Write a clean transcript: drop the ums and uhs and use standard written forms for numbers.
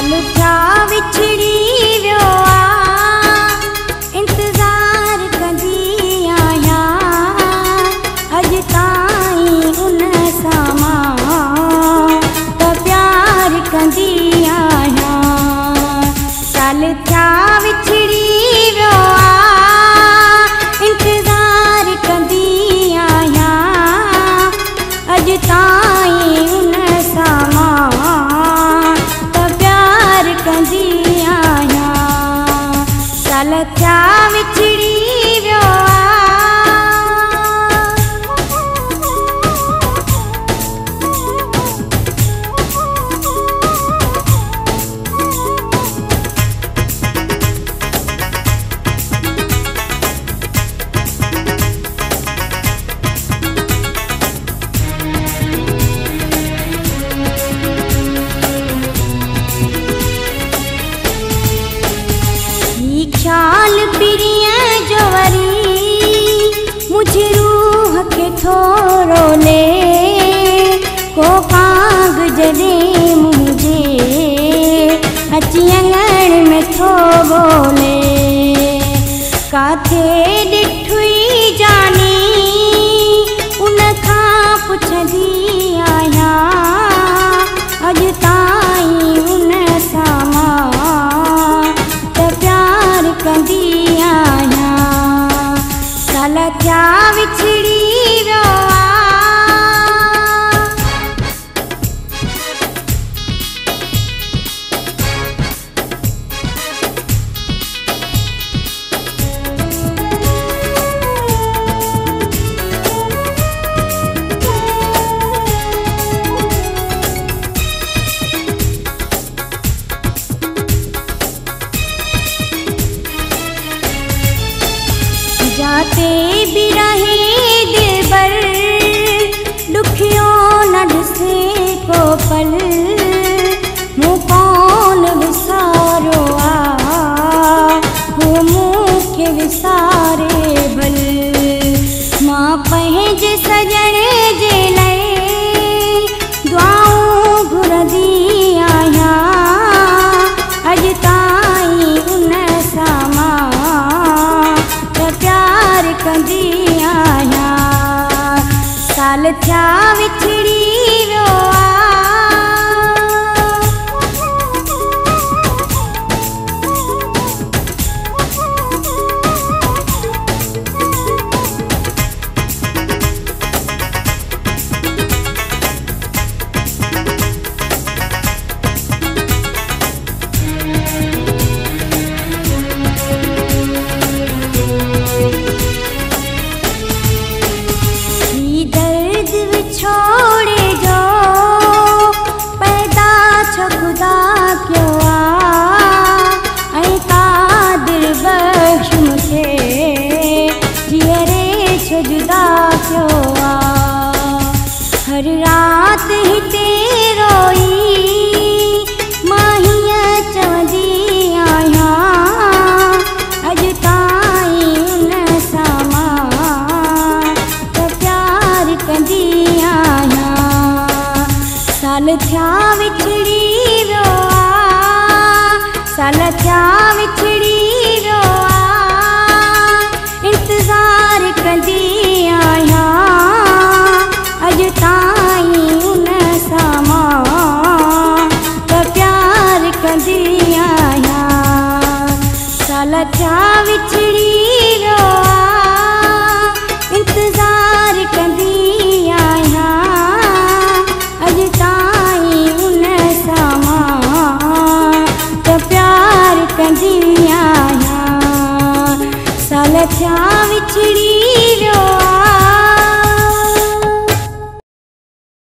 साल थिया विछड़ी वियो इंतज़ार कंदी आहियां अॼु ताईं उन सां मां त प्यार कंदी आहियां। साल थिया विछड़ी वियो इंतज़ार कंदी आहियां अॼु ताईं उन सां मां त प्यार कंदी आहियां। साल थिया विछड़ी वियो ख्याल पिरिया जो वरी मुझे रूह के थोरो ले को कांग जॾे मुझे अची अंगण में थो बोले काथे ॾिठुई जानी उन खां पुछंदी आहियां अॼु ताईं उन सां मां त प्यार कंदी आहियां। साल थिया विछड़ी वियो जाते भी रहे दिलबर दुखियों न ॾिसे को पल मूं कौन विसारो वो मूंखे विसारे भल मां पंहिंजे सजण जे लाइ दुआऊं घुरंदी आहियां अॼु ताईं उन सां मां प्यार कंदी आहियां। साल थिया विछड़ी वियो छोड़े जो पैदा छ खुदा क्यों कादिर बख्श मुझे जियरे छ जुदा क्यों हर रात ही तेरोई माहिया चवंदी आहियां अॼु ताईं उन सां मां त प्यार कंदी साल थिया विछड़ी वियो साल थिया विछड़ी वियो इंतज़ार कंदी आहियां अॼु ताईं उन सां मां त प्यार कंदी आहियां। साल थिया विछड़ी वियो इंतज़ार कंदी आहियां अॼु ताईं उन सां मां त प्यार कंदी आहियां। साल थिया विछड़ी